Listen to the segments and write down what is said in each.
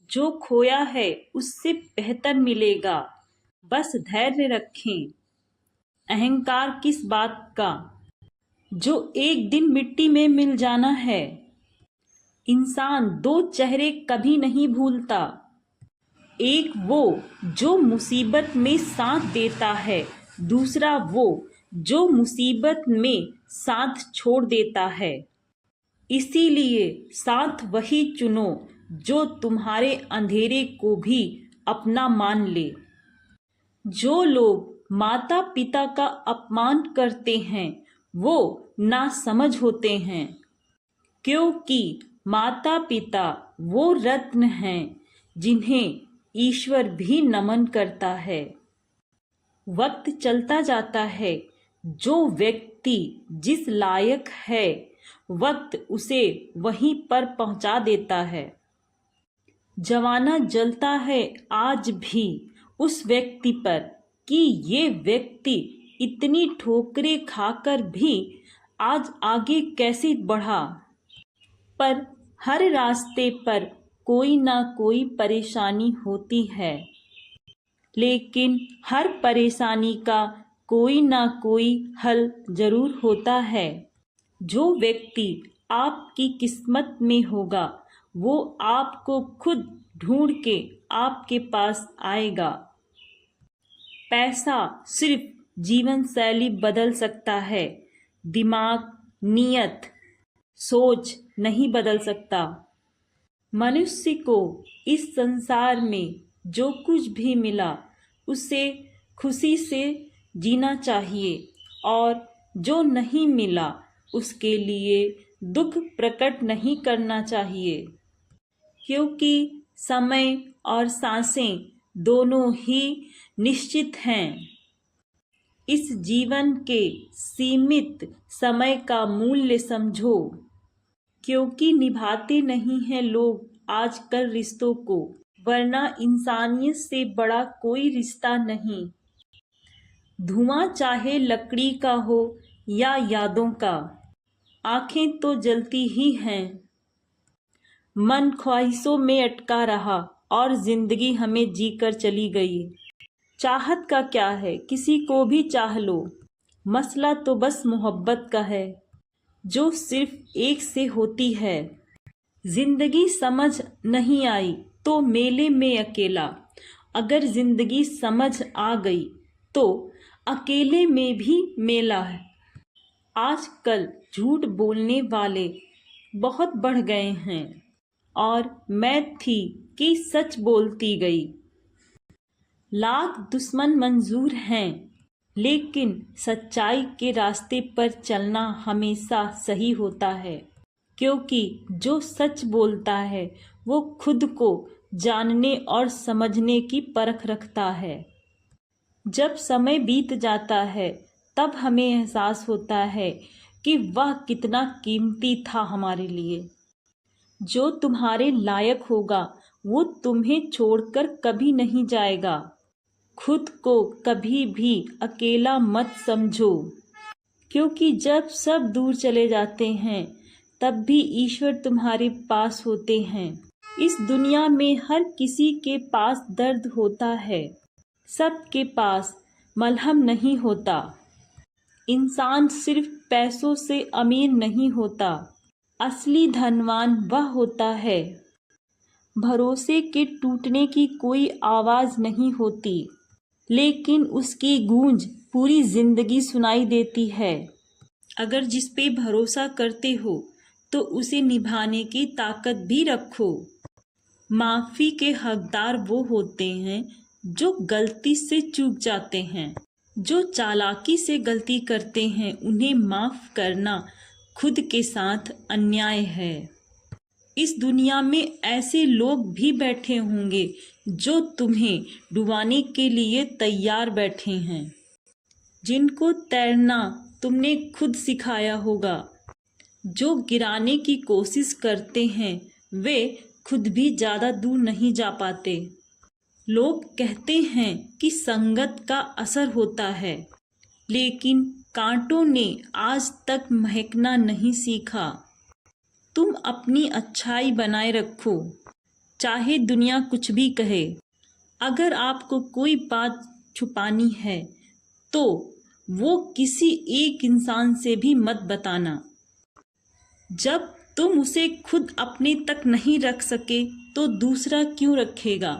जो खोया है उससे बेहतर मिलेगा, बस धैर्य रखें। अहंकार किस बात का, जो एक दिन मिट्टी में मिल जाना है। इंसान दो चेहरे कभी नहीं भूलता, एक वो जो मुसीबत में साथ देता है, दूसरा वो जो मुसीबत में साथ छोड़ देता है। इसीलिए साथ वही चुनो जो तुम्हारे अंधेरे को भी अपना मान ले। जो लोग माता पिता का अपमान करते हैं वो नासमझ होते हैं, क्योंकि माता पिता वो रत्न हैं जिन्हें ईश्वर भी नमन करता है। वक्त चलता जाता है, जो व्यक्ति जिस लायक है वक्त उसे वहीं पर पहुंचा देता है। जमाना जलता है आज भी उस व्यक्ति पर कि ये व्यक्ति इतनी ठोकरें खाकर भी आज आगे कैसे बढ़ा। पर हर रास्ते पर कोई ना कोई परेशानी होती है, लेकिन हर परेशानी का कोई ना कोई हल जरूर होता है। जो व्यक्ति आपकी किस्मत में होगा वो आपको खुद ढूंढ के आपके पास आएगा। पैसा सिर्फ जीवन शैली बदल सकता है, दिमाग, नियत, सोच नहीं बदल सकता। मनुष्य को इस संसार में जो कुछ भी मिला उसे खुशी से जीना चाहिए, और जो नहीं मिला उसके लिए दुख प्रकट नहीं करना चाहिए, क्योंकि समय और सांसें दोनों ही निश्चित हैं। इस जीवन के सीमित समय का मूल्य समझो, क्योंकि निभाते नहीं हैं लोग आजकल रिश्तों को, वरना इंसानियत से बड़ा कोई रिश्ता नहीं। धुआं चाहे लकड़ी का हो या यादों का, आंखें तो जलती ही हैं। मन ख्वाहिशों में अटका रहा और जिंदगी हमें जीकर चली गई। चाहत का क्या है, किसी को भी चाह लो, मसला तो बस मोहब्बत का है जो सिर्फ एक से होती है। जिंदगी समझ नहीं आई तो मेले में अकेला, अगर जिंदगी समझ आ गई तो अकेले में भी मेला है। आजकल झूठ बोलने वाले बहुत बढ़ गए हैं और मैं थी कि सच बोलती गई। लाख दुश्मन मंजूर हैं, लेकिन सच्चाई के रास्ते पर चलना हमेशा सही होता है, क्योंकि जो सच बोलता है वो खुद को जानने और समझने की परख रखता है। जब समय बीत जाता है तब हमें एहसास होता है कि वह कितना कीमती था हमारे लिए। जो तुम्हारे लायक होगा वो तुम्हें छोड़कर कभी नहीं जाएगा। खुद को कभी भी अकेला मत समझो, क्योंकि जब सब दूर चले जाते हैं तब भी ईश्वर तुम्हारे पास होते हैं। इस दुनिया में हर किसी के पास दर्द होता है, सबके पास मलहम नहीं होता। इंसान सिर्फ पैसों से अमीर नहीं होता, असली धनवान वह होता है। भरोसे के टूटने की कोई आवाज़ नहीं होती, लेकिन उसकी गूंज पूरी जिंदगी सुनाई देती है। अगर जिस पे भरोसा करते हो तो उसे निभाने की ताकत भी रखो। माफ़ी के हकदार वो होते हैं जो गलती से चूक जाते हैं। जो चालाकी से गलती करते हैं उन्हें माफ़ करना खुद के साथ अन्याय है। इस दुनिया में ऐसे लोग भी बैठे होंगे जो तुम्हें डुबाने के लिए तैयार बैठे हैं, जिनको तैरना तुमने खुद सिखाया होगा। जो गिराने की कोशिश करते हैं वे खुद भी ज़्यादा दूर नहीं जा पाते। लोग कहते हैं कि संगत का असर होता है, लेकिन कांटों ने आज तक महकना नहीं सीखा। तुम अपनी अच्छाई बनाए रखो, चाहे दुनिया कुछ भी कहे। अगर आपको कोई बात छुपानी है तो वो किसी एक इंसान से भी मत बताना। जब तुम उसे खुद अपने तक नहीं रख सके तो दूसरा क्यों रखेगा।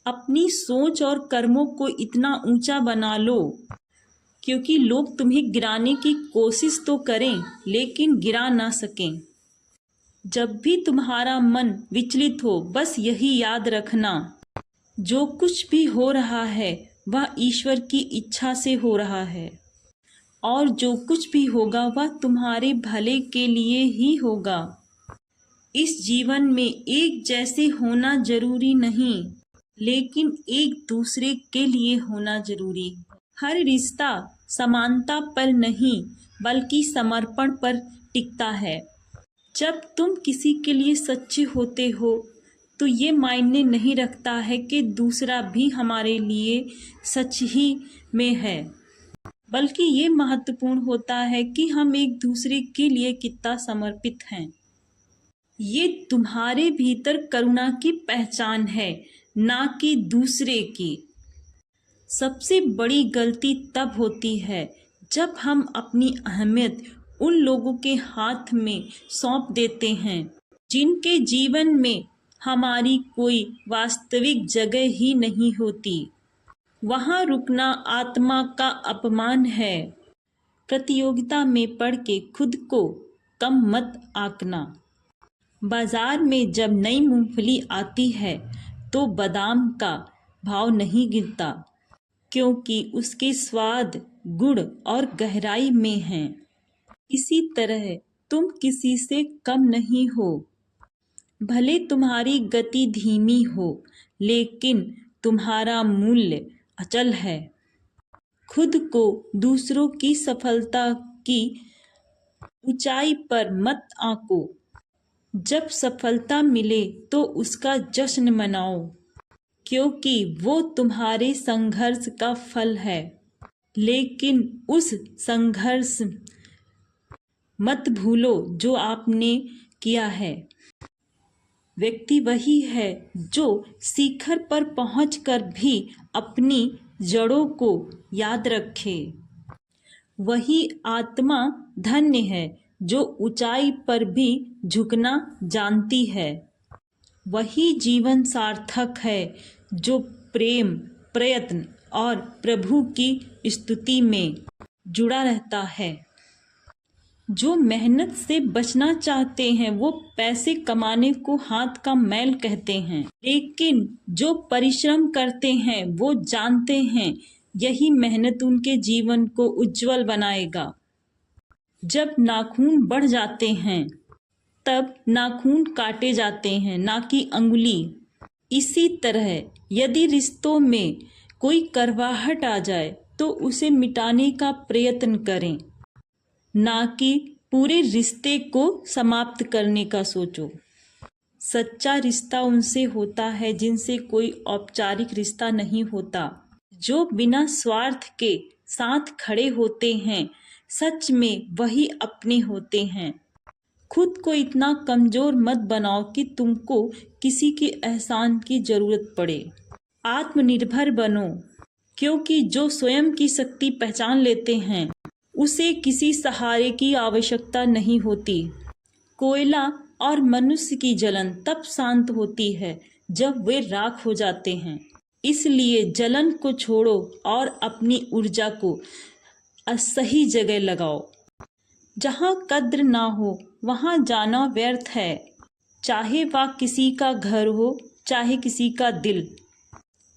अपनी सोच और कर्मों को इतना ऊंचा बना लो क्योंकि लोग तुम्हें गिराने की कोशिश तो करें लेकिन गिरा ना सकें। जब भी तुम्हारा मन विचलित हो बस यही याद रखना, जो कुछ भी हो रहा है वह ईश्वर की इच्छा से हो रहा है और जो कुछ भी होगा वह तुम्हारे भले के लिए ही होगा। इस जीवन में एक जैसे होना जरूरी नहीं, लेकिन एक दूसरे के लिए होना जरूरी। हर रिश्ता समानता पर नहीं बल्कि समर्पण पर टिकता है। जब तुम किसी के लिए सच्चे होते हो तो ये मायने नहीं रखता है कि दूसरा भी हमारे लिए सच ही में है, बल्कि ये महत्वपूर्ण होता है कि हम एक दूसरे के लिए कितना समर्पित हैं। ये तुम्हारे भीतर करुणा की पहचान है, ना कि दूसरे की। सबसे बड़ी गलती तब होती है जब हम अपनी अहमियत उन लोगों के हाथ में सौंप देते हैं जिनके जीवन में हमारी कोई वास्तविक जगह ही नहीं होती। वहाँ रुकना आत्मा का अपमान है। प्रतियोगिता में पड़ के खुद को कम मत आंकना। बाजार में जब नई मूंगफली आती है तो बादाम का भाव नहीं गिरता, क्योंकि उसके स्वाद, गुण और गहराई में हैं। इसी तरह तुम किसी से कम नहीं हो। भले तुम्हारी गति धीमी हो, लेकिन तुम्हारा मूल्य अचल है। खुद को दूसरों की सफलता की ऊंचाई पर मत आंको। जब सफलता मिले तो उसका जश्न मनाओ, क्योंकि वो तुम्हारे संघर्ष का फल है। लेकिन उस संघर्ष मत भूलो जो आपने किया है। व्यक्ति वही है जो शिखर पर पहुंचकर भी अपनी जड़ों को याद रखे। वही आत्मा धन्य है जो ऊंचाई पर भी झुकना जानती है। वही जीवन सार्थक है जो प्रेम, प्रयत्न और प्रभु की स्तुति में जुड़ा रहता है। जो मेहनत से बचना चाहते हैं वो पैसे कमाने को हाथ का मैल कहते हैं, लेकिन जो परिश्रम करते हैं वो जानते हैं यही मेहनत उनके जीवन को उज्जवल बनाएगा। जब नाखून बढ़ जाते हैं तब नाखून काटे जाते हैं, ना कि अंगुली। इसी तरह यदि रिश्तों में कोई करवाहट आ जाए तो उसे मिटाने का प्रयत्न करें, ना कि पूरे रिश्ते को समाप्त करने का सोचो। सच्चा रिश्ता उनसे होता है जिनसे कोई औपचारिक रिश्ता नहीं होता, जो बिना स्वार्थ के साथ खड़े होते हैं। सच में वही अपने होते हैं। खुद को इतना कमजोर मत बनाओ कि तुमको किसी के एहसान की जरूरत पड़े। आत्मनिर्भर बनो, क्योंकि जो स्वयं की शक्ति पहचान लेते हैं उसे किसी सहारे की आवश्यकता नहीं होती। कोयला और मनुष्य की जलन तब शांत होती है जब वे राख हो जाते हैं। इसलिए जलन को छोड़ो और अपनी ऊर्जा को सही जगह लगाओ। जहाँ कद्र ना हो वहाँ जाना व्यर्थ है, चाहे वह किसी का घर हो चाहे किसी का दिल।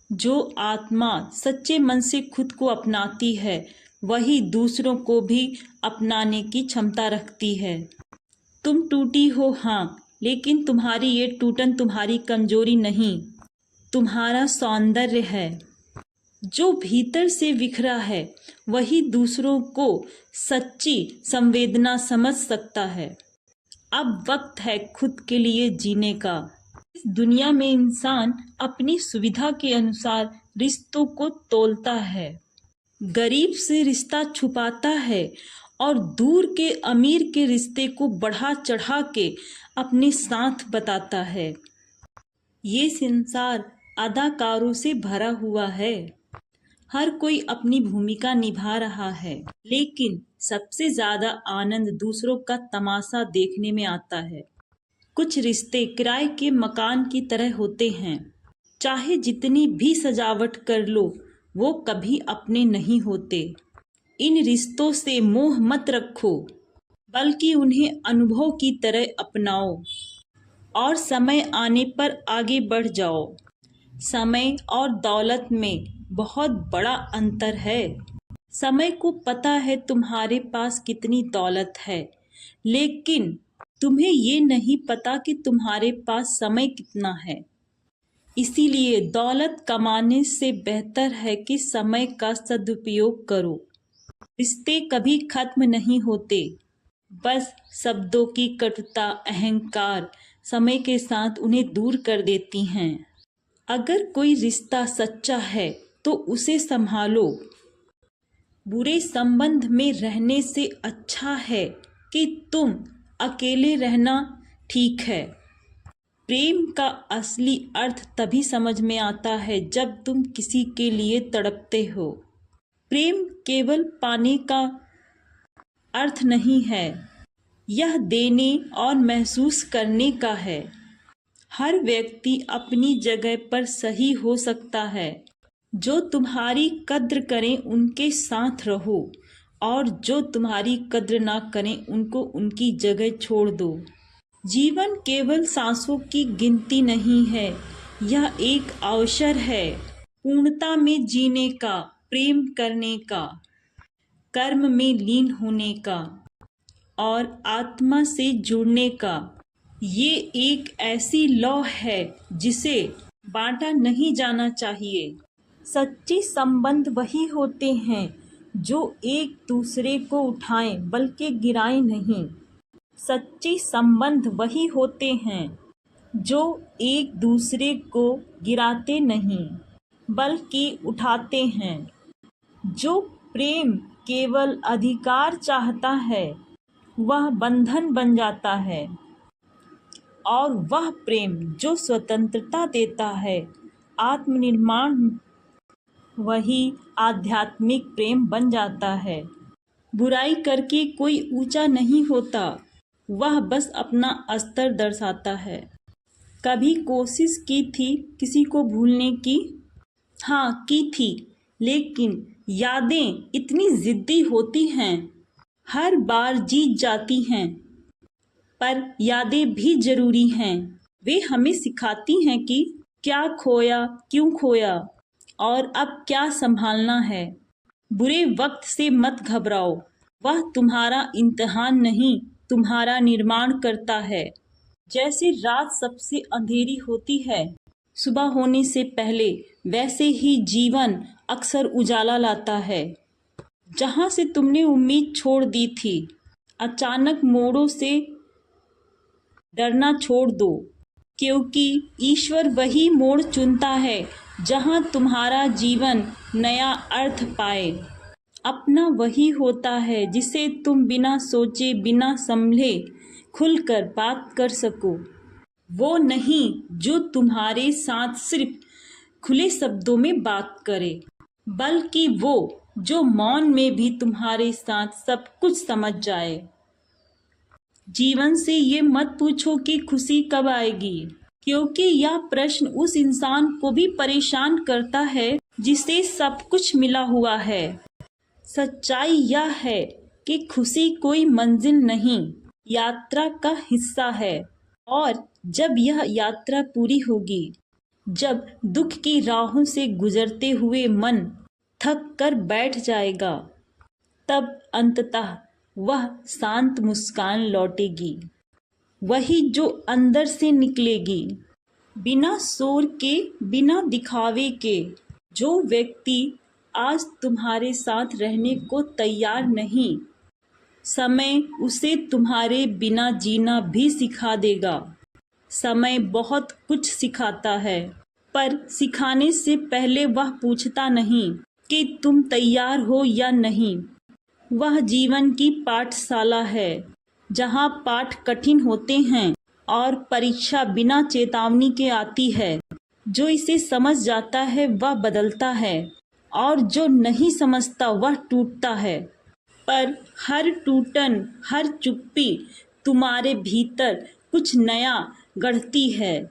जो आत्मा सच्चे मन से खुद को अपनाती है वही दूसरों को भी अपनाने की क्षमता रखती है। तुम टूटी हो हाँ, लेकिन तुम्हारी ये टूटन तुम्हारी कमजोरी नहीं, तुम्हारा सौंदर्य है। जो भीतर से बिखरा है वही दूसरों को सच्ची संवेदना समझ सकता है। अब वक्त है खुद के लिए जीने का। इस दुनिया में इंसान अपनी सुविधा के अनुसार रिश्तों को तोलता है, गरीब से रिश्ता छुपाता है और दूर के अमीर के रिश्ते को बढ़ा चढ़ा के अपने साथ बताता है। ये संसार अदाकारों से भरा हुआ है। हर कोई अपनी भूमिका निभा रहा है, लेकिन सबसे ज्यादा आनंद दूसरों का तमाशा देखने में आता है। कुछ रिश्ते किराए के मकान की तरह होते हैं। चाहे जितनी भी सजावट कर लो, वो कभी अपने नहीं होते। इन रिश्तों से मोह मत रखो, बल्कि उन्हें अनुभव की तरह अपनाओ और समय आने पर आगे बढ़ जाओ। समय और दौलत में बहुत बड़ा अंतर है। समय को पता है तुम्हारे पास कितनी दौलत है, लेकिन तुम्हें ये नहीं पता कि तुम्हारे पास समय कितना है। इसीलिए दौलत कमाने से बेहतर है कि समय का सदुपयोग करो। रिश्ते कभी खत्म नहीं होते, बस शब्दों की कटुता, अहंकार समय के साथ उन्हें दूर कर देती हैं। अगर कोई रिश्ता सच्चा है तो उसे संभालो। बुरे संबंध में रहने से अच्छा है कि तुम अकेले रहना ठीक है। प्रेम का असली अर्थ तभी समझ में आता है जब तुम किसी के लिए तड़पते हो। प्रेम केवल पाने का अर्थ नहीं है, यह देने और महसूस करने का है। हर व्यक्ति अपनी जगह पर सही हो सकता है। जो तुम्हारी कद्र करें उनके साथ रहो, और जो तुम्हारी कद्र ना करें उनको उनकी जगह छोड़ दो। जीवन केवल सांसों की गिनती नहीं है, यह एक अवसर है पूर्णता में जीने का, प्रेम करने का, कर्म में लीन होने का और आत्मा से जुड़ने का। ये एक ऐसी लौ है जिसे बांटा नहीं जाना चाहिए। सच्चे संबंध वही होते हैं जो एक दूसरे को उठाएं बल्कि गिराएं नहीं। सच्चे संबंध वही होते हैं जो एक दूसरे को गिराते नहीं बल्कि उठाते हैं। जो प्रेम केवल अधिकार चाहता है वह बंधन बन जाता है, और वह प्रेम जो स्वतंत्रता देता है, आत्मनिर्माण, वही आध्यात्मिक प्रेम बन जाता है। बुराई करके कोई ऊंचा नहीं होता, वह बस अपना स्तर दर्शाता है। कभी कोशिश की थी किसी को भूलने की? हाँ, की थी, लेकिन यादें इतनी जिद्दी होती हैं, हर बार जीत जाती हैं। पर यादें भी जरूरी हैं। वे हमें सिखाती हैं कि क्या खोया, क्यों खोया और अब क्या संभालना है। बुरे वक्त से मत घबराओ, वह तुम्हारा इम्तिहान नहीं, तुम्हारा निर्माण करता है। जैसे रात सबसे अंधेरी होती है सुबह होने से पहले, वैसे ही जीवन अक्सर उजाला लाता है। जहाँ से तुमने उम्मीद छोड़ दी थी, अचानक मोड़ों से डरना छोड़ दो, क्योंकि ईश्वर वही मोड़ चुनता है जहाँ तुम्हारा जीवन नया अर्थ पाए। अपना वही होता है जिसे तुम बिना सोचे, बिना संभले खुलकर बात कर सको। वो नहीं जो तुम्हारे साथ सिर्फ खुले शब्दों में बात करे, बल्कि वो जो मौन में भी तुम्हारे साथ सब कुछ समझ जाए। जीवन से ये मत पूछो कि खुशी कब आएगी, क्योंकि यह प्रश्न उस इंसान को भी परेशान करता है जिसे सब कुछ मिला हुआ है। सच्चाई यह है कि खुशी कोई मंजिल नहीं, यात्रा का हिस्सा है। और जब यह यात्रा पूरी होगी, जब दुख की राहों से गुजरते हुए मन थक कर बैठ जाएगा, तब अंततः वह शांत मुस्कान लौटेगी, वही जो अंदर से निकलेगी, बिना शोर के, बिना दिखावे के। जो व्यक्ति आज तुम्हारे साथ रहने को तैयार नहीं, समय उसे तुम्हारे बिना जीना भी सिखा देगा। समय बहुत कुछ सिखाता है, पर सिखाने से पहले वह पूछता नहीं कि तुम तैयार हो या नहीं। वह जीवन की पाठशाला है, जहाँ पाठ कठिन होते हैं और परीक्षा बिना चेतावनी के आती है। जो इसे समझ जाता है वह बदलता है और जो नहीं समझता वह टूटता है। पर हर टूटन, हर चुप्पी तुम्हारे भीतर कुछ नया गढ़ती है।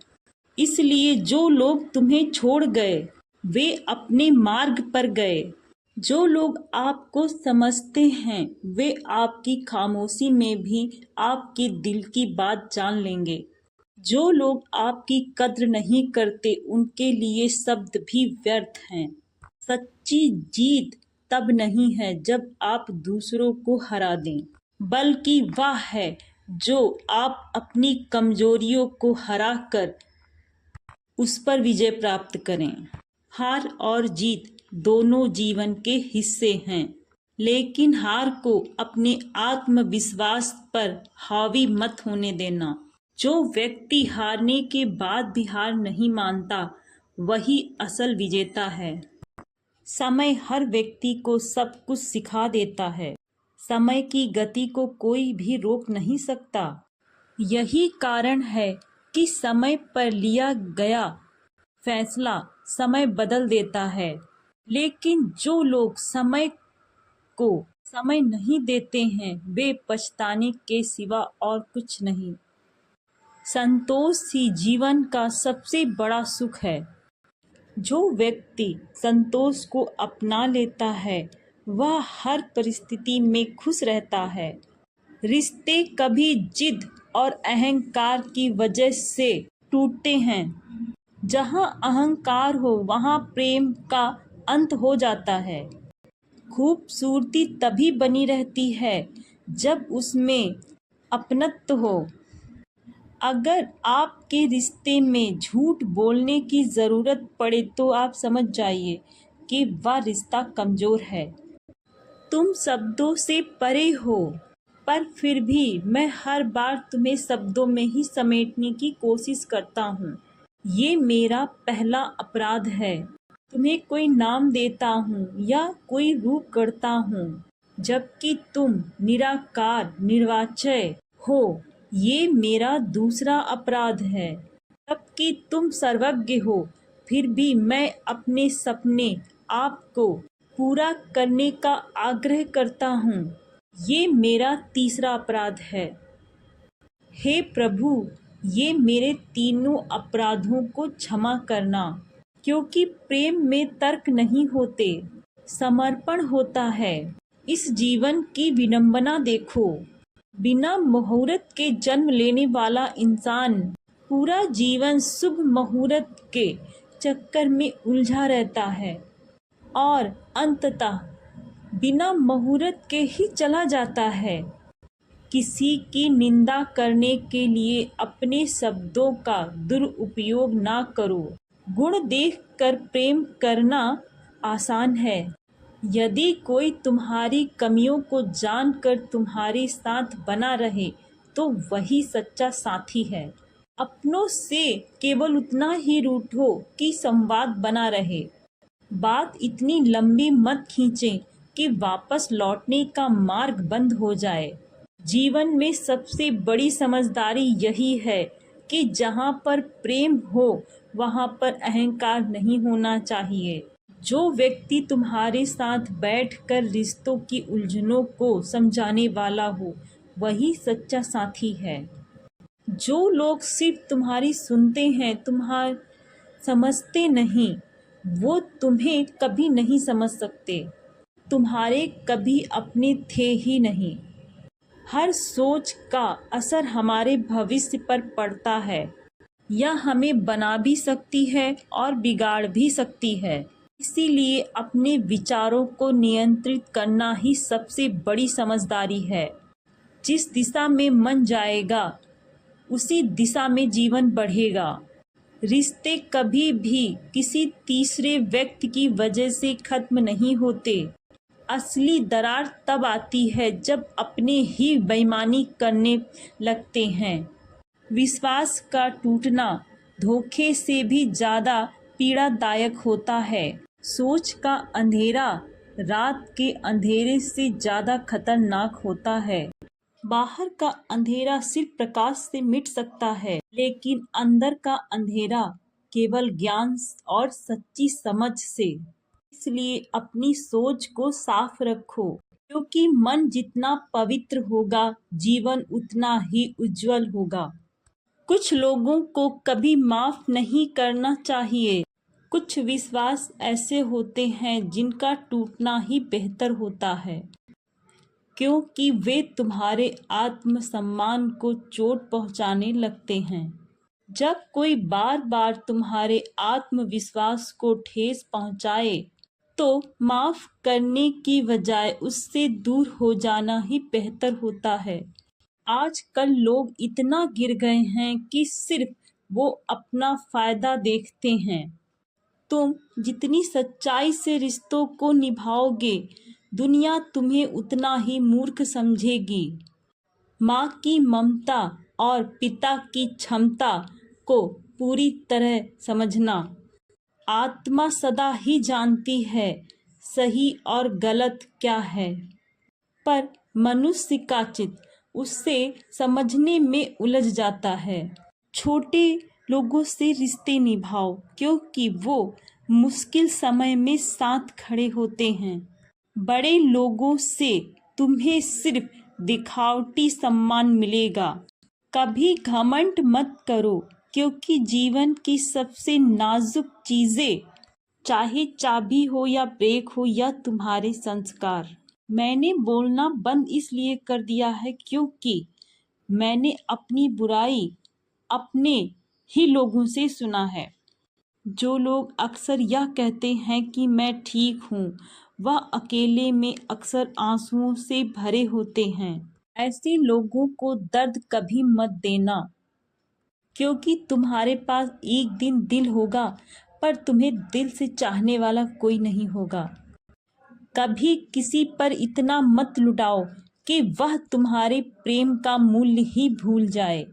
इसलिए जो लोग तुम्हें छोड़ गए वे अपने मार्ग पर गए। जो लोग आपको समझते हैं वे आपकी खामोशी में भी आपके दिल की बात जान लेंगे। जो लोग आपकी कद्र नहीं करते उनके लिए शब्द भी व्यर्थ हैं। सच्ची जीत तब नहीं है जब आप दूसरों को हरा दें, बल्कि वह है जो आप अपनी कमजोरियों को हरा कर उस पर विजय प्राप्त करें। हार और जीत दोनों जीवन के हिस्से हैं, लेकिन हार को अपने आत्मविश्वास पर हावी मत होने देना। जो व्यक्ति हारने के बाद भी हार नहीं मानता वही असल विजेता है। समय हर व्यक्ति को सब कुछ सिखा देता है। समय की गति को कोई भी रोक नहीं सकता। यही कारण है कि समय पर लिया गया फैसला समय बदल देता है। लेकिन जो लोग समय को समय नहीं देते हैं वे पछताने के सिवा और कुछ नहीं। संतोष ही जीवन का सबसे बड़ा सुख है। जो व्यक्ति संतोष को अपना लेता है वह हर परिस्थिति में खुश रहता है। रिश्ते कभी जिद और अहंकार की वजह से टूटते हैं। जहाँ अहंकार हो वहाँ प्रेम का अंत हो जाता है। खूबसूरती तभी बनी रहती है जब उसमें अपनत्व हो। अगर आपके रिश्ते में झूठ बोलने की ज़रूरत पड़े तो आप समझ जाइए कि वह रिश्ता कमज़ोर है। तुम शब्दों से परे हो, पर फिर भी मैं हर बार तुम्हें शब्दों में ही समेटने की कोशिश करता हूँ। ये मेरा पहला अपराध है। तुम्हें कोई नाम देता हूँ या कोई रूप गढ़ता हूँ, जबकि तुम निराकार निर्वाचय हो। ये मेरा दूसरा अपराध है। जबकि तुम सर्वज्ञ हो, फिर भी मैं अपने सपने आपको पूरा करने का आग्रह करता हूँ। ये मेरा तीसरा अपराध है। हे प्रभु, ये मेरे तीनों अपराधों को क्षमा करना, क्योंकि प्रेम में तर्क नहीं होते, समर्पण होता है। इस जीवन की विडंबना देखो। बिना मुहूर्त के जन्म लेने वाला इंसान पूरा जीवन शुभ मुहूर्त के चक्कर में उलझा रहता है और अंततः बिना मुहूर्त के ही चला जाता है। किसी की निंदा करने के लिए अपने शब्दों का दुरुपयोग ना करो। गुण देखकर प्रेम करना आसान है। यदि कोई तुम्हारी कमियों को जानकर तुम्हारे साथ बना रहे तो वही सच्चा साथी है। अपनों से केवल उतना ही रूठो कि संवाद बना रहे। बात इतनी लंबी मत खींचें कि वापस लौटने का मार्ग बंद हो जाए। जीवन में सबसे बड़ी समझदारी यही है कि जहाँ पर प्रेम हो वहाँ पर अहंकार नहीं होना चाहिए। जो व्यक्ति तुम्हारे साथ बैठकर रिश्तों की उलझनों को समझाने वाला हो वही सच्चा साथी है। जो लोग सिर्फ तुम्हारी सुनते हैं, तुम्हारे समझते नहीं, वो तुम्हें कभी नहीं समझ सकते। तुम्हारे कभी अपने थे ही नहीं। हर सोच का असर हमारे भविष्य पर पड़ता है। यह हमें बना भी सकती है और बिगाड़ भी सकती है। इसीलिए अपने विचारों को नियंत्रित करना ही सबसे बड़ी समझदारी है। जिस दिशा में मन जाएगा उसी दिशा में जीवन बढ़ेगा। रिश्ते कभी भी किसी तीसरे व्यक्ति की वजह से खत्म नहीं होते। असली दरार तब आती है जब अपने ही बेईमानी करने लगते हैं। विश्वास का टूटना धोखे से भी ज़्यादा पीड़ादायक होता है। सोच का अंधेरा रात के अंधेरे से ज़्यादा खतरनाक होता है। बाहर का अंधेरा सिर्फ प्रकाश से मिट सकता है, लेकिन अंदर का अंधेरा केवल ज्ञान और सच्ची समझ से। इसलिए अपनी सोच को साफ रखो, क्योंकि मन जितना पवित्र होगा, जीवन उतना ही उज्जवल होगा। कुछ लोगों को कभी माफ नहीं करना चाहिए। कुछ विश्वास ऐसे होते हैं जिनका टूटना ही बेहतर होता है, क्योंकि वे तुम्हारे आत्मसम्मान को चोट पहुंचाने लगते हैं। जब कोई बार बार तुम्हारे आत्मविश्वास को ठेस पहुंचाए, तो माफ करने की बजाय उससे दूर हो जाना ही बेहतर होता है। आजकल लोग इतना गिर गए हैं कि सिर्फ वो अपना फायदा देखते हैं। तुम जितनी सच्चाई से रिश्तों को निभाओगे, दुनिया तुम्हें उतना ही मूर्ख समझेगी। माँ की ममता और पिता की क्षमता को पूरी तरह समझना। आत्मा सदा ही जानती है सही और गलत क्या है, पर मनुष्य का चित्त उससे समझने में उलझ जाता है। छोटे लोगों से रिश्ते निभाओ, क्योंकि वो मुश्किल समय में साथ खड़े होते हैं। बड़े लोगों से तुम्हें सिर्फ दिखावटी सम्मान मिलेगा। कभी घमंड मत करो, क्योंकि जीवन की सबसे नाजुक चीजें, चाहे चाबी हो या ब्रेक हो या तुम्हारे संस्कार। मैंने बोलना बंद इसलिए कर दिया है क्योंकि मैंने अपनी बुराई अपने ही लोगों से सुना है। जो लोग अक्सर यह कहते हैं कि मैं ठीक हूँ, वह अकेले में अक्सर आंसुओं से भरे होते हैं। ऐसे लोगों को दर्द कभी मत देना, क्योंकि तुम्हारे पास एक दिन दिल होगा, पर तुम्हें दिल से चाहने वाला कोई नहीं होगा। कभी किसी पर इतना मत लुटाओ कि वह तुम्हारे प्रेम का मूल्य ही भूल जाए।